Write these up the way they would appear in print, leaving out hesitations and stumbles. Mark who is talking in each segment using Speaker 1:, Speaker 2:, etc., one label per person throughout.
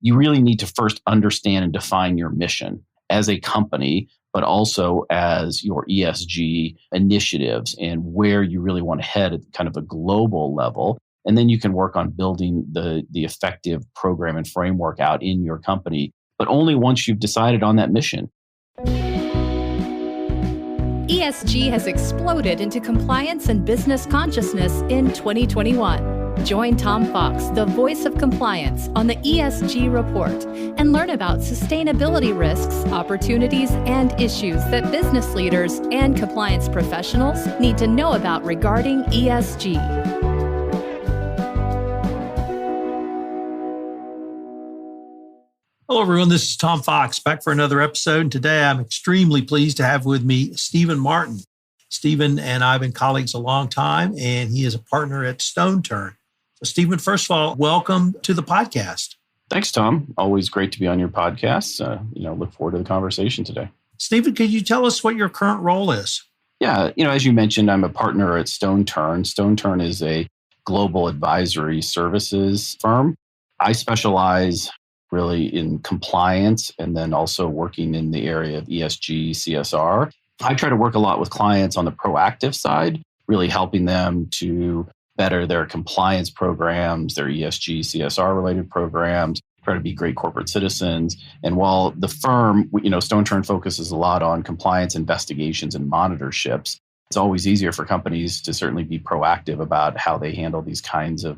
Speaker 1: you really need to first understand and define your mission as a company, but also as your ESG initiatives and where you really want to head at kind of a global level. And then you can work on building the effective program and framework out in your company, but only once you've decided on that mission.
Speaker 2: ESG has exploded into compliance and business consciousness in 2021. Join Tom Fox, the voice of compliance, on the ESG Report and learn about sustainability risks, opportunities, and issues that business leaders and compliance professionals need to know about regarding ESG.
Speaker 3: Hello, everyone. This is Tom Fox, back for another episode. And today, I'm extremely pleased to have with me Stephen Martin. Stephen and I have been colleagues a long time, and he is a partner at StoneTurn. So, Stephen, first of all, welcome to the podcast.
Speaker 1: Thanks, Tom. Always great to be on your podcast. Look forward to the conversation today.
Speaker 3: Stephen, could you tell us what your current role is?
Speaker 1: Yeah, as you mentioned, I'm a partner at StoneTurn. StoneTurn is a global advisory services firm. I specialize really in compliance and then also working in the area of ESG CSR. I try to work a lot with clients on the proactive side, really helping them to better their compliance programs, their ESG CSR related programs, try to be great corporate citizens. And while the firm, StoneTurn focuses a lot on compliance investigations and monitorships, it's always easier for companies to certainly be proactive about how they handle these kinds of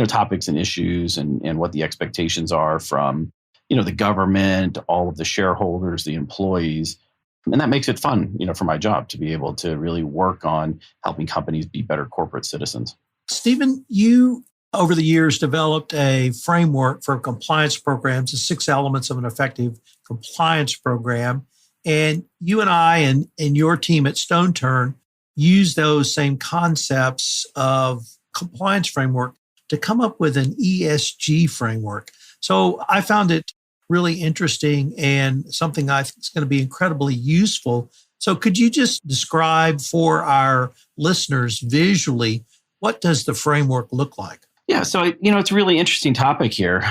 Speaker 1: topics and issues and what the expectations are from, the government, all of the shareholders, the employees. And that makes it fun, for my job to be able to really work on helping companies be better corporate citizens.
Speaker 3: Stephen, you, over the years, developed a framework for compliance programs, the 6 elements of an effective compliance program. And you and I and your team at StoneTurn use those same concepts of compliance framework to come up with an ESG framework. So I found it really interesting and something I think is going to be incredibly useful. So could you just describe for our listeners visually, what does the framework look like?
Speaker 1: Yeah, so, it's a really interesting topic here.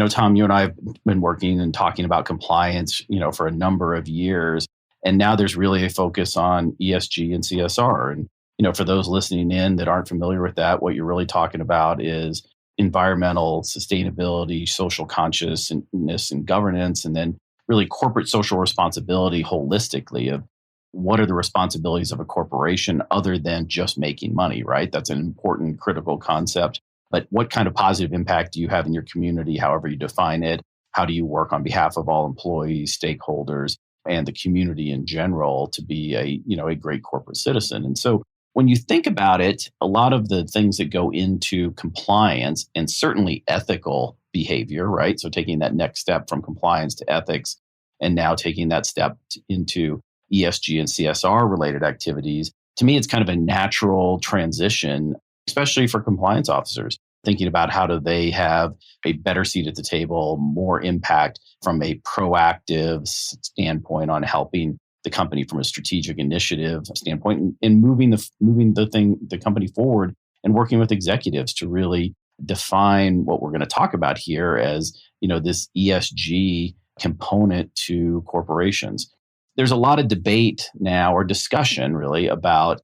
Speaker 1: Tom, you and I have been working and talking about compliance, for a number of years. And now there's really a focus on ESG and CSR. And for those listening in that aren't familiar with that, what you're really talking about is environmental sustainability, social consciousness and governance, and then really corporate social responsibility holistically of what are the responsibilities of a corporation other than just making money, right? That's an important, critical concept. But what kind of positive impact do you have in your community, however you define it? How do you work on behalf of all employees, stakeholders, and the community in general to be a great corporate citizen? And so when you think about it, a lot of the things that go into compliance and certainly ethical behavior, right? So taking that next step from compliance to ethics and now taking that step into ESG and CSR related activities, to me, it's kind of a natural transition, especially for compliance officers, thinking about how do they have a better seat at the table, more impact from a proactive standpoint on helping the company from a strategic initiative standpoint and moving the company forward and working with executives to really define what we're going to talk about here as, this ESG component to corporations. There's a lot of debate now or discussion really about,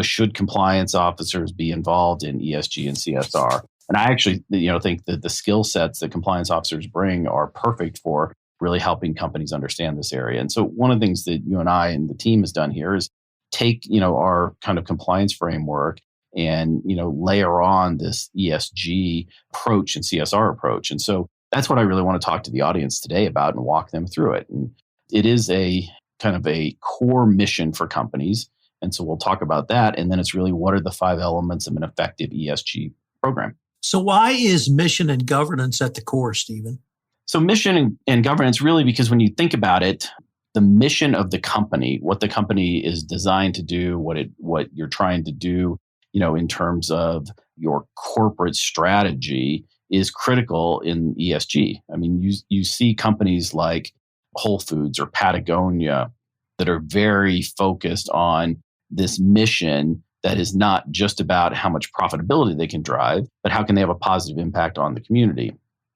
Speaker 1: should compliance officers be involved in ESG and CSR? And I actually, think that the skill sets that compliance officers bring are perfect for really helping companies understand this area. And so one of the things that you and I and the team has done here is take, our kind of compliance framework and, layer on this ESG approach and CSR approach. And so that's what I really want to talk to the audience today about and walk them through it. And it is a kind of a core mission for companies. And so we'll talk about that. And then it's really what are the 5 elements of an effective ESG program?
Speaker 3: So why is mission and governance at the core, Stephen?
Speaker 1: So mission and governance really, because when you think about it, the mission of the company, what the company is designed to do, what you're trying to do, in terms of your corporate strategy is critical in ESG. I mean, you see companies like Whole Foods or Patagonia that are very focused on this mission that is not just about how much profitability they can drive, but how can they have a positive impact on the community.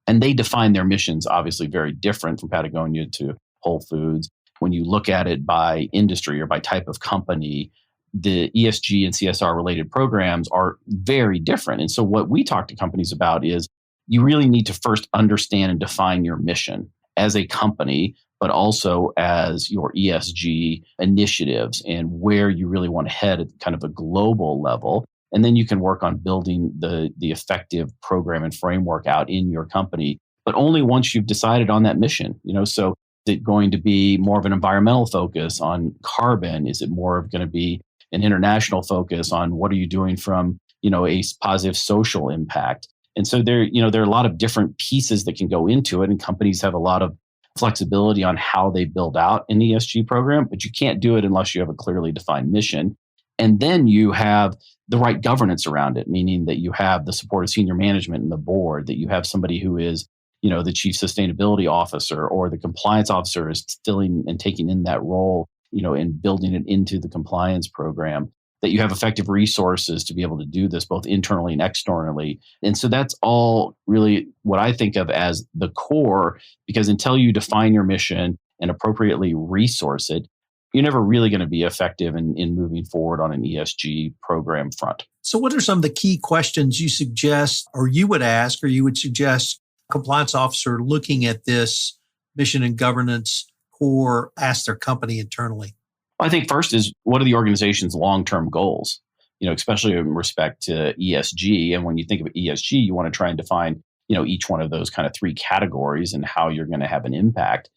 Speaker 1: And they define their missions obviously very different from Patagonia to Whole Foods. When you look at it by industry or by type of company, the ESG and CSR related programs are very different. And so what we talk to companies about is you really need to first understand and define your mission as a company, but also as your ESG initiatives and where you really want to head at kind of a global level. And then you can work on building the effective program and framework out in your company, but only once you've decided on that mission. So is it going to be more of an environmental focus on carbon? Is it more of going to be an international focus on what are you doing from, a positive social impact? And so there are a lot of different pieces that can go into it, and companies have a lot of flexibility on how they build out an ESG program, but you can't do it unless you have a clearly defined mission. And then you have the right governance around it, meaning that you have the support of senior management and the board, that you have somebody who is, the chief sustainability officer or the compliance officer is filling and taking in that role, and building it into the compliance program, that you have effective resources to be able to do this both internally and externally. And so that's all really what I think of as the core, because until you define your mission and appropriately resource it, you're never really going to be effective in moving forward on an ESG program front.
Speaker 3: So what are some of the key questions you suggest, or you would ask, or you would suggest a compliance officer looking at this mission and governance core ask their company internally?
Speaker 1: I think first is, what are the organization's long-term goals? Especially in respect to ESG. And when you think of ESG, you want to try and define, each one of those kind of three categories and how you're going to have an impact.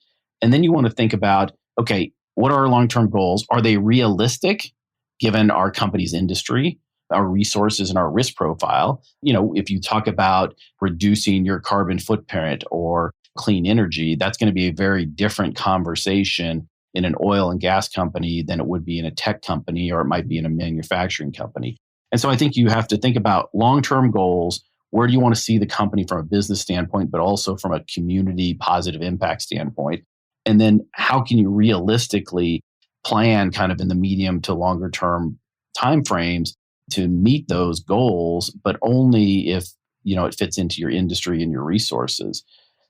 Speaker 1: And then you want to think about, okay, what are our long-term goals? Are they realistic given our company's industry, our resources, and our risk profile? If you talk about reducing your carbon footprint or clean energy, that's going to be a very different conversation in an oil and gas company than it would be in a tech company, or it might be in a manufacturing company. And so I think you have to think about long-term goals. Where do you want to see the company from a business standpoint, but also from a community positive impact standpoint? And then how can you realistically plan kind of in the medium to longer term timeframes to meet those goals, but only if, it fits into your industry and your resources.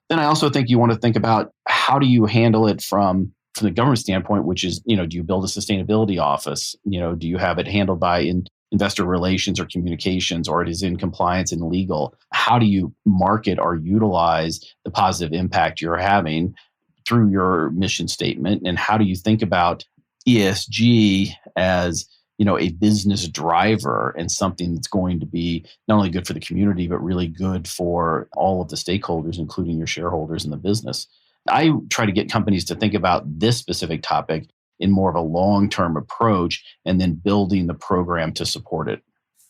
Speaker 1: Then I also think you want to think about, how do you handle it from the government standpoint, which is, do you build a sustainability office? Do you have it handled by investor relations or communications, or it is in compliance and legal? How do you market or utilize the positive impact you're having through your mission statement? And how do you think about ESG as, a business driver and something that's going to be not only good for the community, but really good for all of the stakeholders, including your shareholders in the business? I try to get companies to think about this specific topic in more of a long-term approach, and then building the program to support it.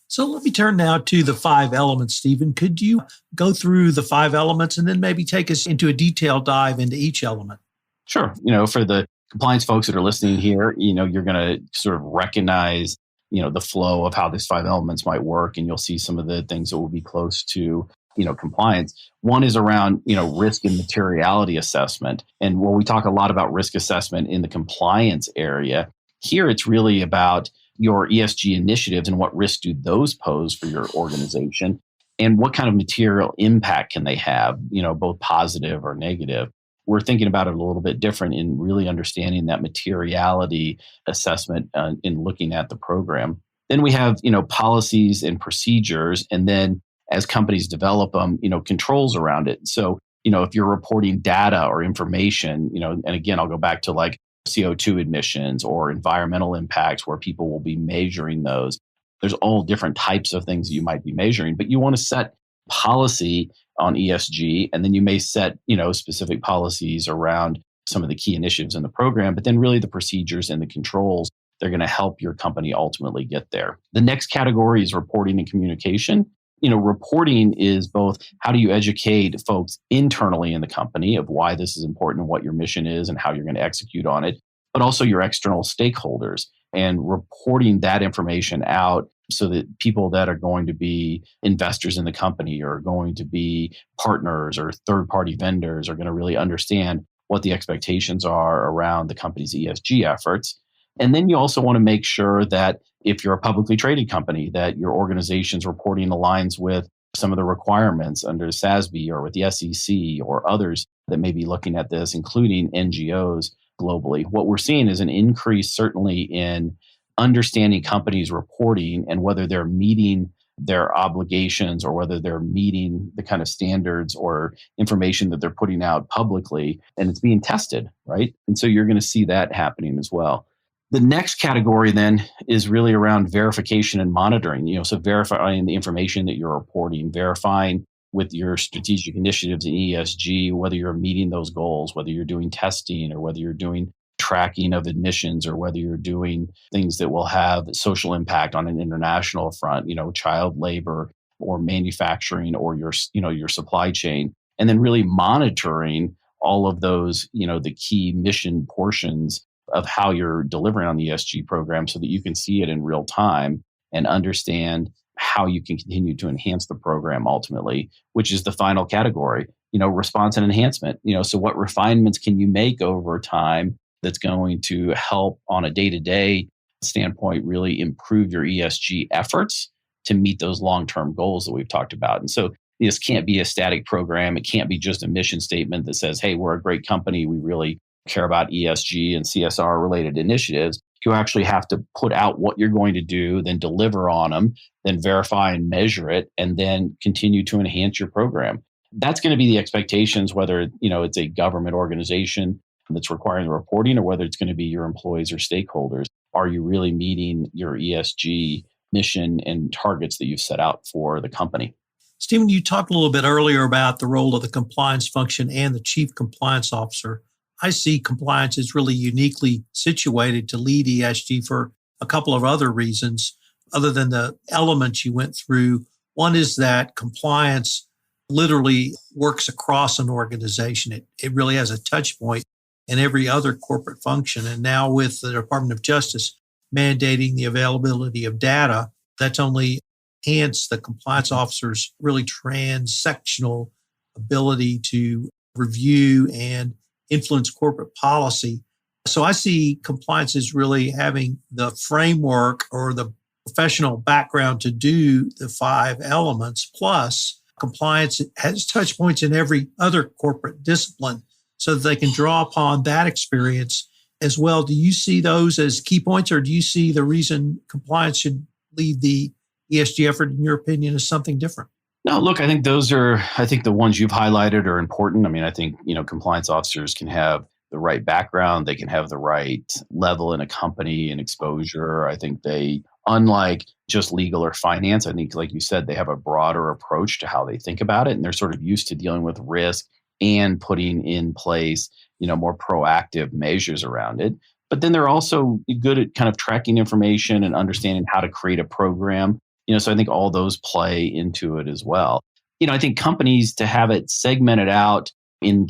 Speaker 3: So let me turn now to the 5 elements, Stephen. Could you go through the 5 elements and then maybe take us into a detailed dive into each element?
Speaker 1: Sure. For the compliance folks that are listening here, you're going to sort of recognize, the flow of how these 5 elements might work, and you'll see some of the things that will be close to, compliance. One is around, risk and materiality assessment. And while we talk a lot about risk assessment in the compliance area, here it's really about your ESG initiatives and what risks do those pose for your organization, and what kind of material impact can they have, both positive or negative. We're thinking about it a little bit different in really understanding that materiality assessment in looking at the program. Then we have, policies and procedures, and then as companies develop them, controls around it. So, if you're reporting data or information, and again, I'll go back to like CO2 emissions or environmental impacts where people will be measuring those. There's all different types of things that you might be measuring, but you want to set policy on ESG, and then you may set, specific policies around some of the key initiatives in the program, but then really the procedures and the controls, they're going to help your company ultimately get there. The next category is reporting and communication. Reporting is both how do you educate folks internally in the company of why this is important and what your mission is and how you're going to execute on it, but also your external stakeholders, and reporting that information out so that people that are going to be investors in the company or going to be partners or third-party vendors are going to really understand what the expectations are around the company's ESG efforts. And then you also want to make sure that if you're a publicly traded company, that your organization's reporting aligns with some of the requirements under SASB or with the SEC or others that may be looking at this, including NGOs globally. What we're seeing is an increase certainly in understanding companies reporting and whether they're meeting their obligations or whether they're meeting the kind of standards or information that they're putting out publicly, and it's being tested, right? And so you're going to see that happening as well. The next category then is really around verification and monitoring, so verifying the information that you're reporting, verifying with your strategic initiatives in ESG, whether you're meeting those goals, whether you're doing testing or whether you're doing tracking of admissions or whether you're doing things that will have social impact on an international front, child labor or manufacturing or your supply chain, and then really monitoring all of those, the key mission portions of how you're delivering on the ESG program so that you can see it in real time and understand how you can continue to enhance the program ultimately, which is the final category, response and enhancement. So what refinements can you make over time that's going to help on a day-to-day standpoint really improve your ESG efforts to meet those long-term goals that we've talked about. And so this can't be a static program. It can't be just a mission statement that says, hey, we're a great company. We really care about ESG and CSR related initiatives. You actually have to put out what you're going to do, then deliver on them, then verify and measure it, and then continue to enhance your program. That's going to be the expectations, whether it's a government organization that's requiring the reporting or whether it's going to be your employees or stakeholders. Are you really meeting your ESG mission and targets that you've set out for the company?
Speaker 3: Stephen, you talked a little bit earlier about the role of the compliance function and the chief compliance officer. I see compliance is really uniquely situated to lead ESG for a couple of other reasons, other than the elements you went through. One is that compliance literally works across an organization. It really has a touch point in every other corporate function. And now with the Department of Justice mandating the availability of data, that's only enhanced the compliance officer's really transactional ability to review and influence corporate policy. So I see compliance as really having the framework or the professional background to do the 5 elements, plus compliance has touch points in every other corporate discipline so that they can draw upon that experience as well. Do you see those as key points, or do you see the reason compliance should lead the ESG effort, in your opinion, as something different?
Speaker 1: No, look, I think the ones you've highlighted are important. I think, compliance officers can have the right background. They can have the right level in a company and exposure. I think they, unlike just legal or finance, I think, like you said, they have a broader approach to how they think about it. And they're sort of used to dealing with risk and putting in place, more proactive measures around it. But then they're also good at kind of tracking information and understanding how to create a program. So I think all those play into it as well. I think companies, to have it segmented out in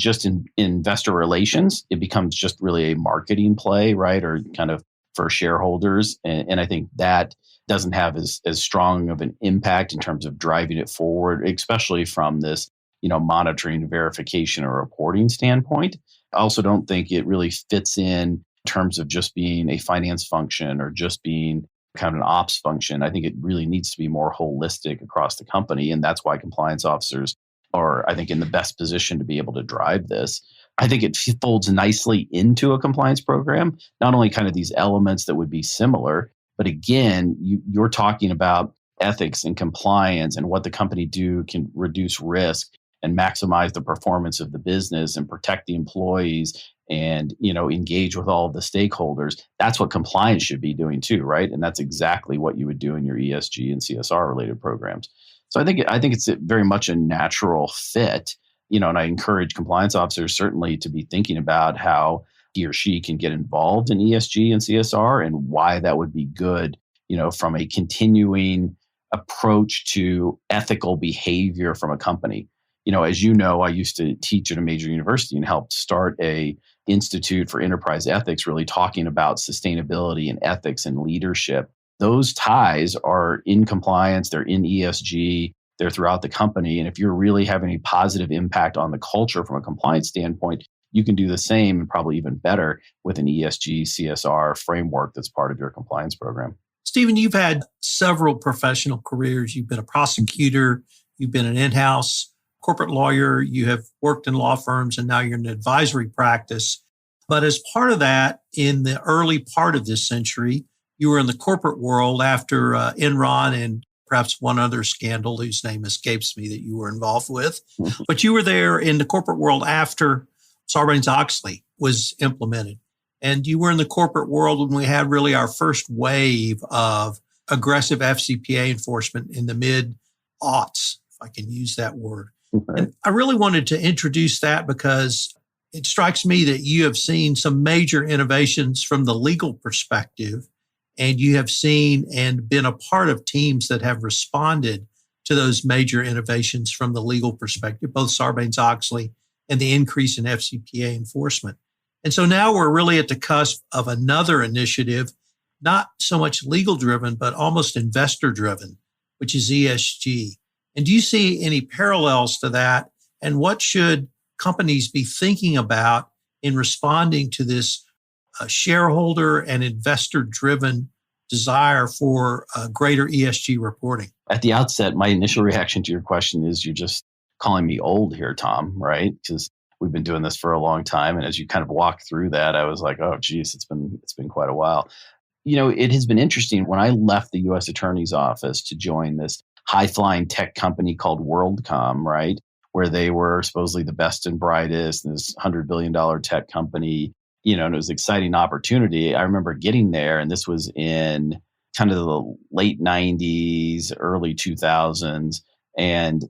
Speaker 1: investor relations, it becomes just really a marketing play, right? Or kind of for shareholders. And I think that doesn't have as strong of an impact in terms of driving it forward, especially from this, monitoring, verification, or reporting standpoint. I also don't think it really fits in terms of just being a finance function or just being kind of an ops function. I think it really needs to be more holistic across the company. And that's why compliance officers are, I think, in the best position to be able to drive this. I think it folds nicely into a compliance program, not only kind of these elements that would be similar, but again, you're talking about ethics and compliance and what the company do can reduce risk and maximize the performance of the business and protect the employees and, engage with all of the stakeholders. That's what compliance should be doing too, right? And that's exactly what you would do in your ESG and CSR related programs. So I think it's very much a natural fit, and I encourage compliance officers certainly to be thinking about how he or she can get involved in ESG and CSR and why that would be good, from a continuing approach to ethical behavior from a company. As you know, I used to teach at a major university and helped start a Institute for Enterprise Ethics, really talking about sustainability and ethics and leadership. Those ties are in compliance, they're in ESG, they're throughout the company. And if you're really having a positive impact on the culture from a compliance standpoint, you can do the same and probably even better with an ESG CSR framework that's part of your compliance program.
Speaker 3: Stephen, you've had several professional careers. You've been a prosecutor, You've been an in-house corporate lawyer. You have worked in law firms, and now you're in advisory practice. But as part of that, in the early part of this century, you were in the corporate world after Enron and perhaps one other scandal whose name escapes me that you were involved with. But you were there in the corporate world after Sarbanes-Oxley was implemented. And you were in the corporate world when we had really our first wave of aggressive FCPA enforcement in the mid-aughts, if I can use that word.
Speaker 1: Okay.
Speaker 3: And I really wanted to introduce that because it strikes me that you have seen some major innovations from the legal perspective, and you have seen and been a part of teams that have responded to those major innovations from the legal perspective, both Sarbanes-Oxley and the increase in FCPA enforcement. And so now we're really at the cusp of another initiative, not so much legal driven, but almost investor driven, which is ESG. And do you see any parallels to that? And what should companies be thinking about in responding to this shareholder and investor driven desire for greater ESG reporting?
Speaker 1: At the outset, my initial reaction to your question is you're just calling me old here, Tom, right? Because we've been doing this for a long time. And as you kind of walk through that, I was like, oh, geez, it's been quite a while. It has been interesting. When I left the U.S. Attorney's Office to join this high-flying tech company called WorldCom, right, where they were supposedly the best and brightest, and this $100 billion tech company, and it was an exciting opportunity. I remember getting there, and this was in kind of the late 90s, early 2000s, and,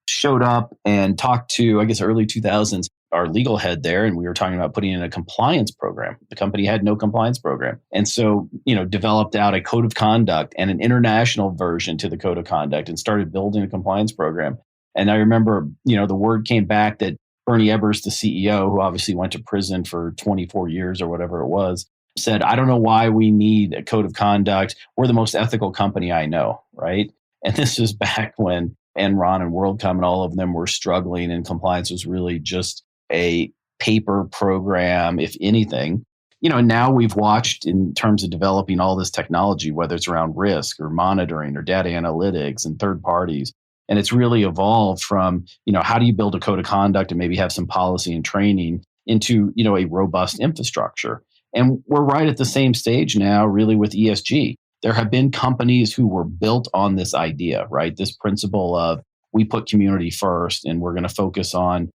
Speaker 1: showed up and talked to, I guess, early 2000s, our legal head there, and we were talking about putting in a compliance program. The company had no compliance program. And so, developed out a code of conduct and an international version to the code of conduct and started building a compliance program. And I remember, the word came back that Bernie Ebbers, the CEO, who obviously went to prison for 24 years or whatever it was, said, I don't know why we need a code of conduct. We're the most ethical company I know, right? And this is back when Enron and WorldCom and all of them were struggling, and compliance was really just a paper program, if anything. And now we've watched in terms of developing all this technology, whether it's around risk or monitoring or data analytics and third parties. And it's really evolved from, how do you build a code of conduct and maybe have some policy and training into, a robust infrastructure. And we're right at the same stage now, really, with ESG. There have been companies who were built on this idea, right? This principle of we put community first and we're going to focus on,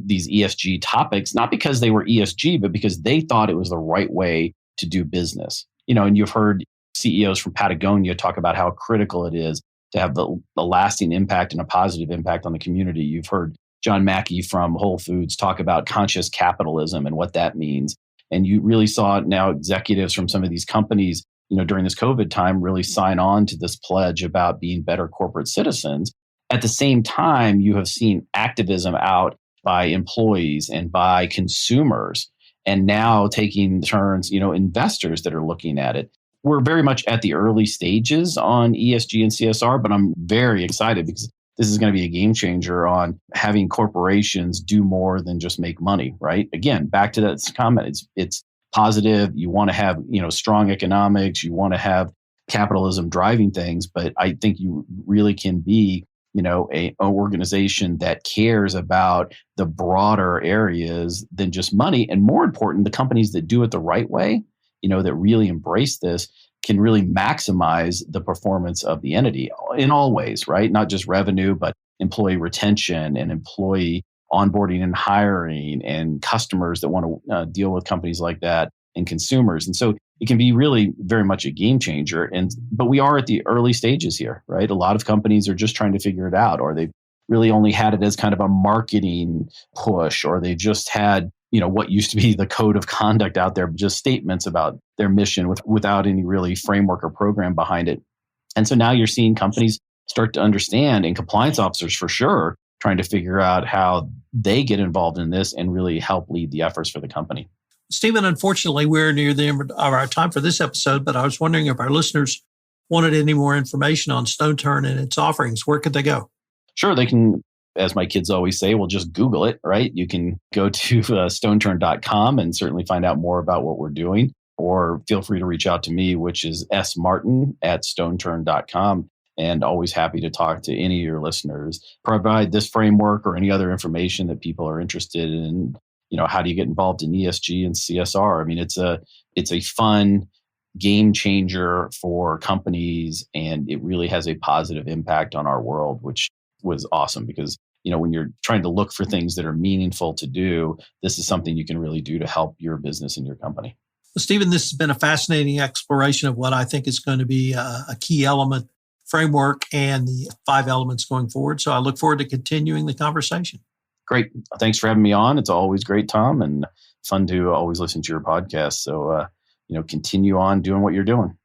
Speaker 1: these ESG topics, not because they were ESG, but because they thought it was the right way to do business. And you've heard CEOs from Patagonia talk about how critical it is to have the lasting impact and a positive impact on the community. You've heard John Mackey from Whole Foods talk about conscious capitalism and what that means. And you really saw now executives from some of these companies, during this COVID time, really sign on to this pledge about being better corporate citizens. At the same time, you have seen activism out by employees and by consumers, and now taking turns, investors that are looking at it. We're very much at the early stages on ESG and CSR, but I'm very excited because this is going to be a game changer on having corporations do more than just make money, right? Again, back to that comment, it's positive. You want to have, strong economics. You want to have capitalism driving things, but I think you really can be, an organization that cares about the broader areas than just money. And more important, the companies that do it the right way, that really embrace this, can really maximize the performance of the entity in all ways, right? Not just revenue, but employee retention and employee onboarding and hiring and customers that want to deal with companies like that and consumers. And so it can be really very much a game changer. But we are at the early stages here, right? A lot of companies are just trying to figure it out, or they've really only had it as kind of a marketing push, or they just had, what used to be the code of conduct out there, just statements about their mission without any really framework or program behind it. And so now you're seeing companies start to understand, and compliance officers for sure, trying to figure out how they get involved in this and really help lead the efforts for the company.
Speaker 3: Stephen, unfortunately, we're near the end of our time for this episode, but I was wondering if our listeners wanted any more information on StoneTurn and its offerings, where could they go?
Speaker 1: Sure, they can, as my kids always say, well, just Google it, right? You can go to StoneTurn.com and certainly find out more about what we're doing, or feel free to reach out to me, which is smartin@stoneturn.com. and always happy to talk to any of your listeners. Provide this framework or any other information that people are interested in. How do you get involved in ESG and CSR? I mean, it's a fun game changer for companies, and it really has a positive impact on our world, which was awesome because when you're trying to look for things that are meaningful to do, this is something you can really do to help your business and your company.
Speaker 3: Well, Stephen, this has been a fascinating exploration of what I think is going to be a key element framework and the 5 elements going forward. So I look forward to continuing the conversation.
Speaker 1: Great. Thanks for having me on. It's always great, Tom, and fun to always listen to your podcast. So, continue on doing what you're doing.